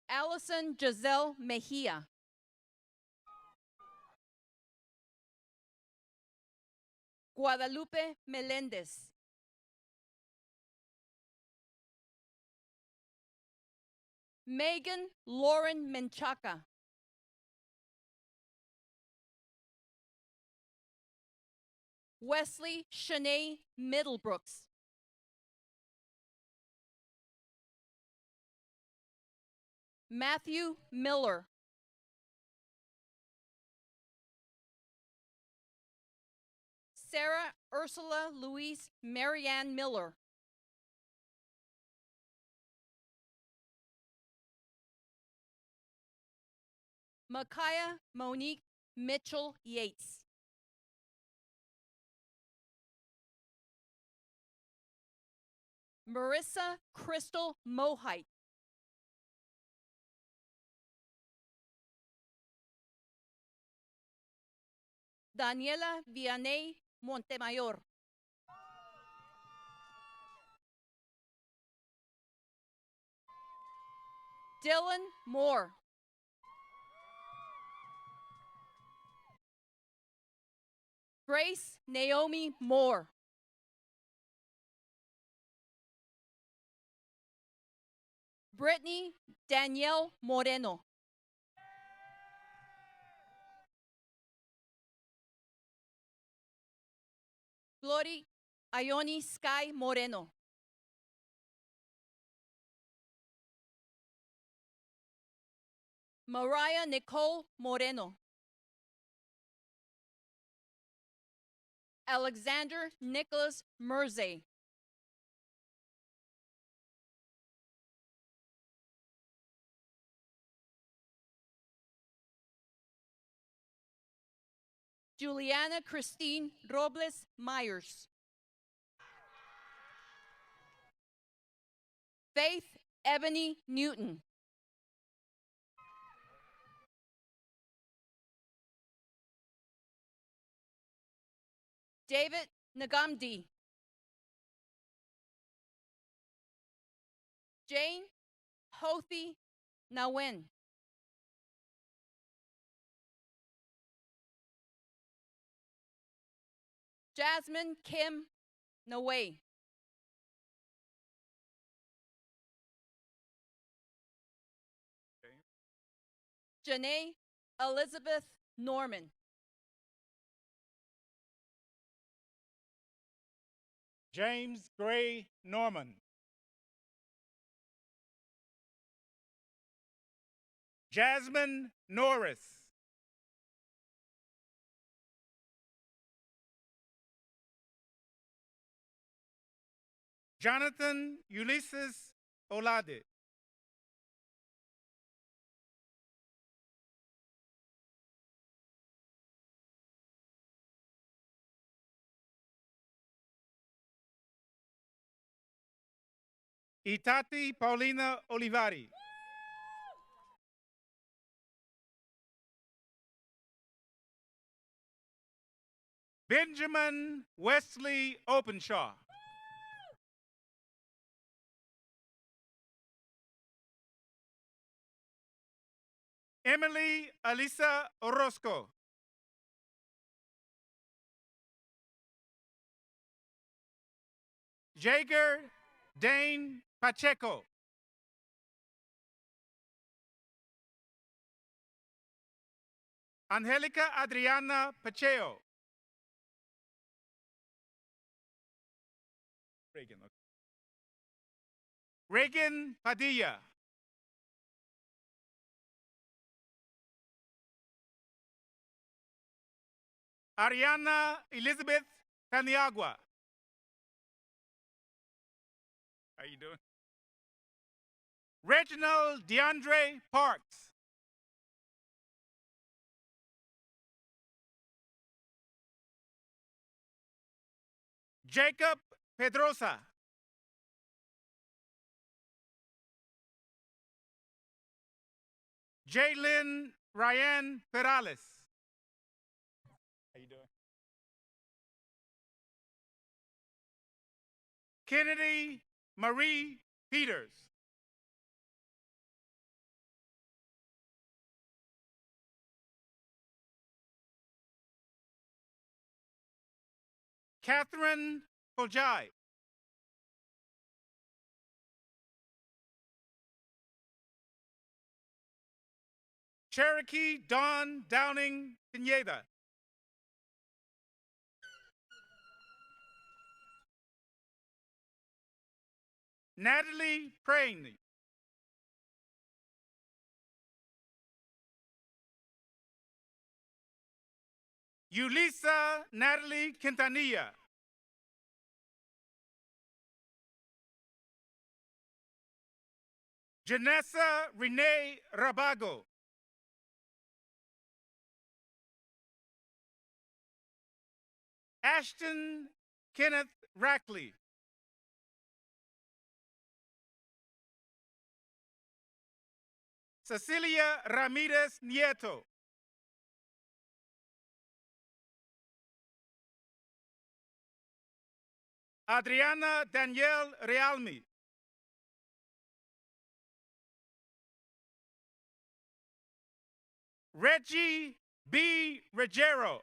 [SPEAKER 10] Allison Giselle Mejia. Guadalupe Melendez. Megan Lauren Menchaca. Wesley Shanae Middlebrooks. Matthew Miller. Sarah Ursula Louise Marianne Miller. Micaiah Monique Mitchell Yates. Marissa Crystal Mohite. Daniela Vianney Montemayor. Dylan Moore. Grace Naomi Moore. Brittany Danielle Moreno. Glory Ioni Sky Moreno. Mariah Nicole Moreno. Alexander Nicholas Merzey. Juliana Christine Robles Myers. Faith Ebony Newton. David Nagamdi. Jane Hothi Nawen. Jasmine Kim Naway. Janae Elizabeth Norman.
[SPEAKER 9] James Gray Norman. Jasmine Norris. Jonathan Ulysses Olade. Itati Paulina Olivari. Benjamin Wesley Openshaw. Emily Alisa Orozco. Jager Dane Pacheco. Angelica Adriana Pacheco. Reagan Padilla. Ariana Elizabeth Caniagua. How you doing? Reginald DeAndre Parks. Jacob Pedrosa. Jalen Ryan Perales. How you doing? Kennedy Marie Peters. Catherine Kojai. Cherokee Dawn Downing Pineda. Natalie Prayne. Yulisa Natalie Quintanilla. Janessa Renee Rabago. Ashton Kenneth Rackley. Cecilia Ramirez Nieto. Adriana Danielle Realmi. Reggie B. Ruggiero.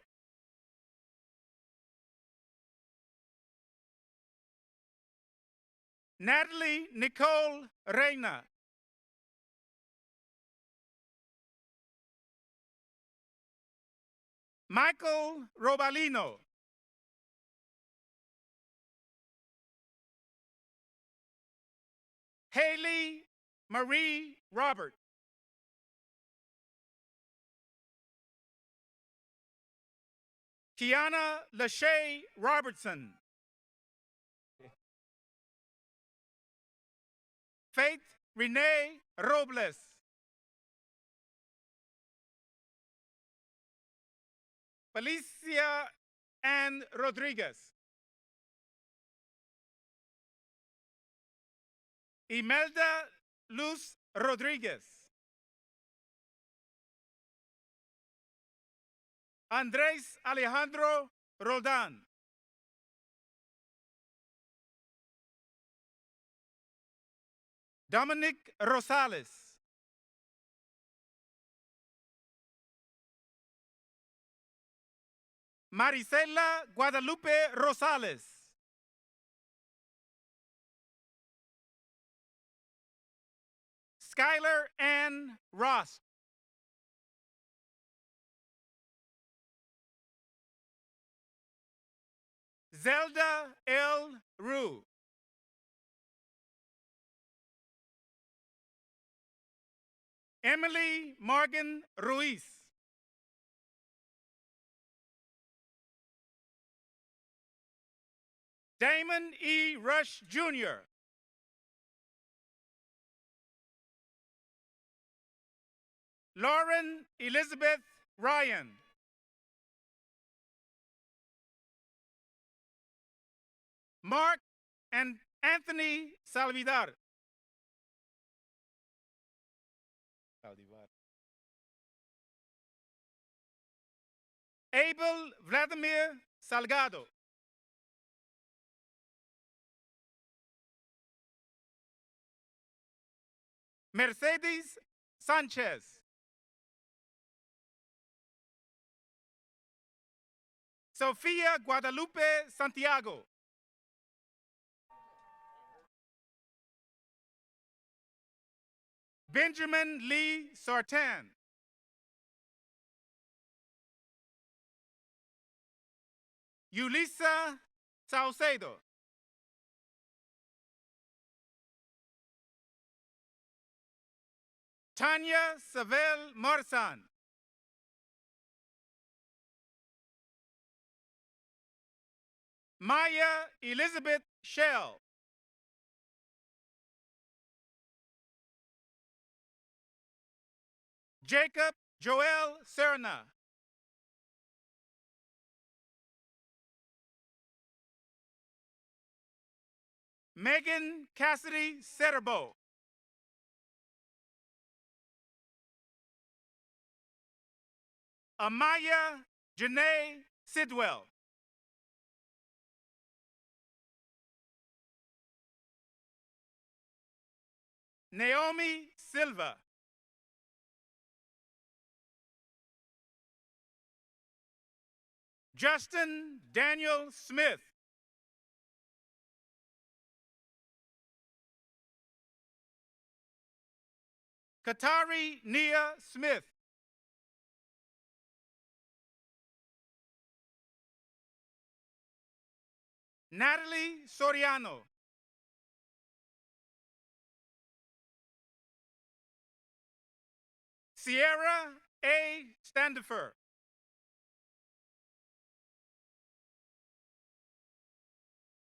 [SPEAKER 9] Natalie Nicole Reyna. Michael Robalino. Haley Marie Robert. Kiana Lachey Robertson. Faith Renee Robles. Felicia Ann Rodriguez. Imelda Luz Rodriguez. Andres Alejandro Roldan. Dominic Rosales. Marisela Guadalupe Rosales. Skylar Ann Ross. Zelda L. Rue. Emily Morgan Ruiz. Damon E. Rush Jr. Lauren Elizabeth Ryan. Mark and Anthony Salvidar. Abel Vladimir Salgado. Mercedes Sanchez. Sofia Guadalupe Santiago. Benjamin Lee Sartan. Yulisa Saucedo. Tanya Savel Marsan. Maya Elizabeth Shell. Jacob Joel Serna. Megan Cassidy Setterbo. Amaya Janae Sidwell. Naomi Silva. Justin Daniel Smith. Katari Nia Smith. Natalie Soriano. Sierra A. Standifer.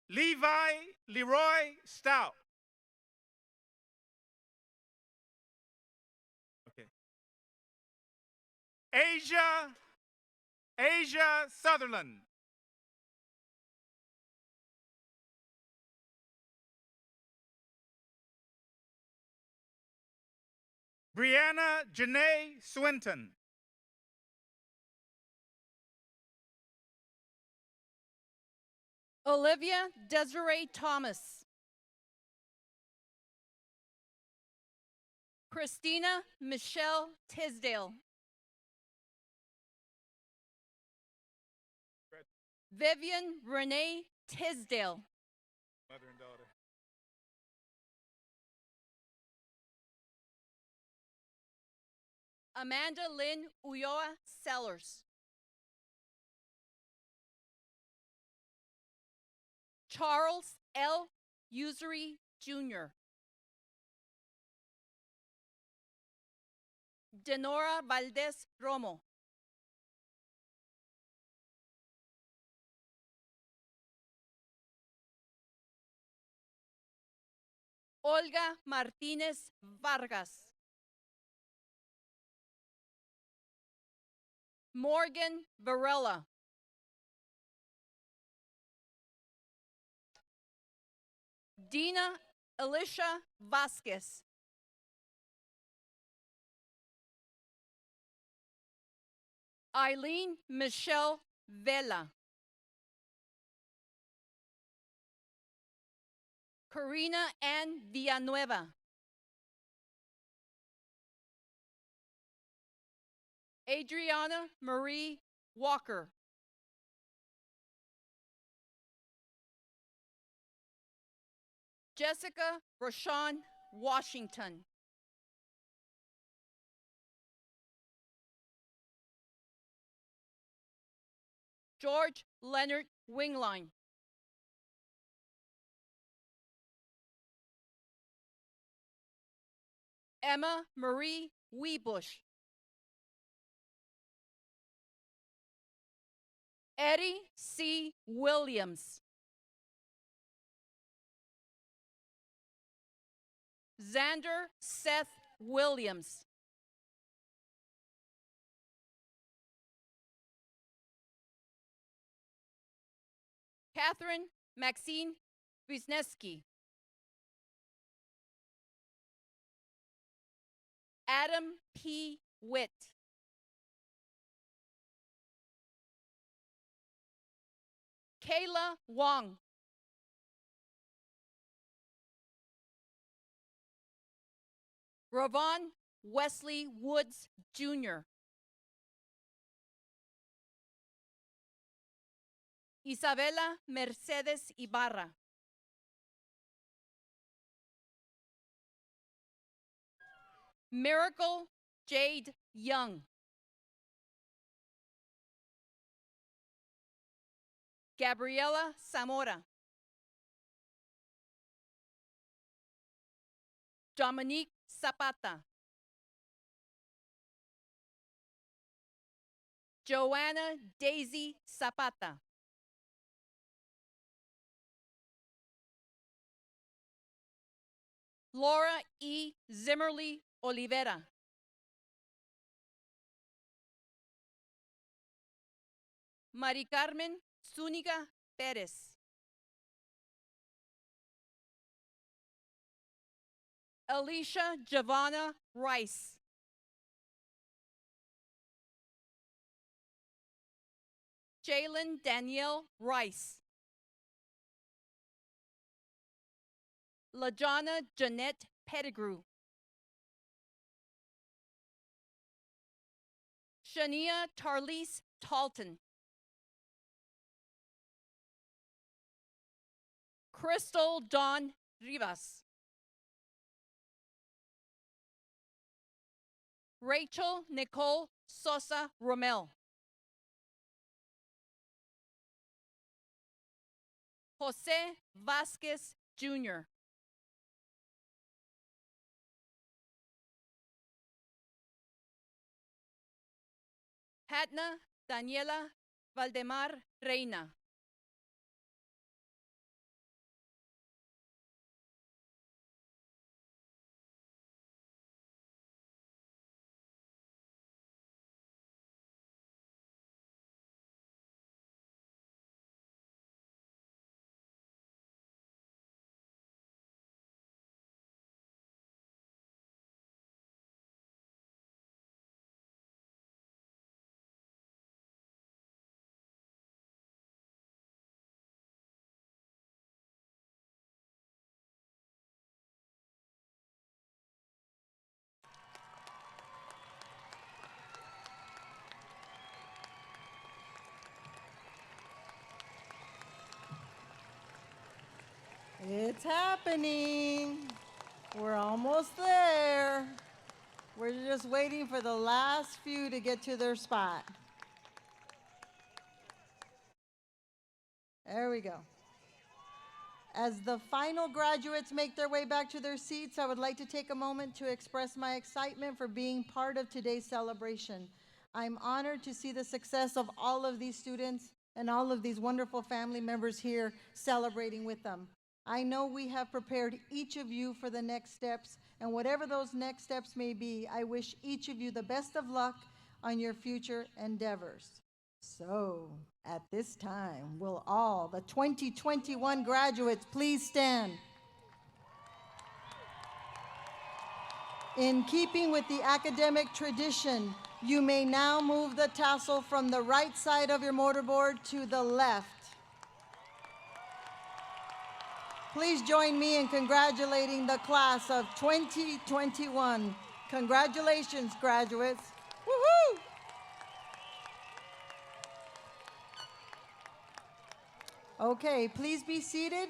[SPEAKER 9] Levi Leroy Stout. Okay. Asia Sutherland. Brianna Janae Swinton.
[SPEAKER 10] Olivia Desiree Thomas. Christina Michelle Tisdale. Vivian Renee Tisdale.
[SPEAKER 9] Mother and daughter.
[SPEAKER 10] Amanda Lynn Ulloa Sellers. Charles L. Usury Jr. Denora Valdez Romo. Olga Martinez Vargas. Morgan Varela. Dina Alicia Vasquez. Eileen Michelle Vela. Karina Ann Villanueva. Adriana Marie Walker. Jessica Rashawn Washington. George Leonard Wingline. Emma Marie Weebush. Eddie C. Williams. Xander Seth Williams. Catherine Maxine Wisniewski. Adam P. Witt. Kayla Wong. Ravon Wesley Woods Jr. Isabela Mercedes Ibarra. Miracle Jade Young. Gabriela Zamora. Dominique Zapata. Joanna Daisy Zapata. Laura E. Zimmerly Olivera. Mari Carmen Zúñiga Pérez. Alicia Giovanna Rice. Jalen Danielle Rice. LaJonna Jeanette Pettigrew. Shania Tarlise Talton. Crystal Dawn Rivas. Rachel Nicole Sosa Romel. Jose Vasquez Jr. Ariadna Daniela Valdemar Reina.
[SPEAKER 1] It's happening. We're almost there. We're just waiting for the last few to get to their spot. There we go. As the final graduates make their way back to their seats, I would like to take a moment to express my excitement for being part of today's celebration. I'm honored to see the success of all of these students and all of these wonderful family members here celebrating with them. I know we have prepared each of you for the next steps, and whatever those next steps may be, I wish each of you the best of luck on your future endeavors. So, at this time, will all the 2021 graduates please stand? In keeping with the academic tradition, you may now move the tassel from the right side of your mortarboard to the left. Please join me in congratulating the class of 2021. Congratulations, graduates. Woohoo! Okay, please be seated.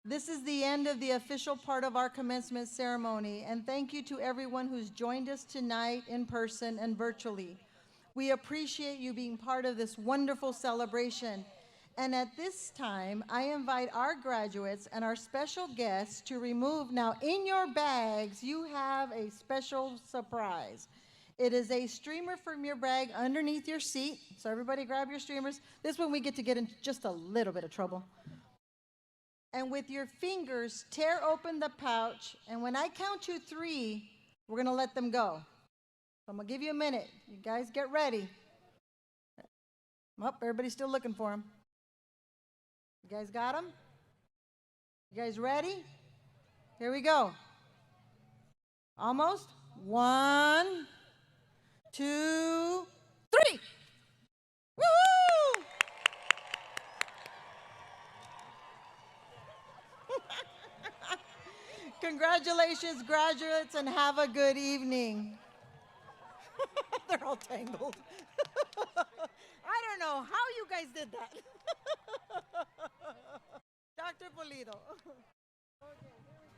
[SPEAKER 1] This is the end of the official part of our commencement ceremony, and thank you to everyone who's joined us tonight in person and virtually. We appreciate you being part of this wonderful celebration. And at this time, I invite our graduates and our special guests to remove. Now, in your bags, you have a special surprise. It is a streamer from your bag underneath your seat. So everybody grab your streamers. This one we get to get in just a little bit of trouble. And with your fingers, tear open the pouch. And when I count to 3, we're going to let them go. So I'm going to give you a minute. You guys get ready. Oh, everybody's still looking for them. You guys got them? You guys ready? Here we go. Almost. 1, 2, 3. Woohoo! Congratulations, graduates, and have a good evening. They're all tangled. I don't know how you guys did that. Dr. Pulido. Okay, here we go.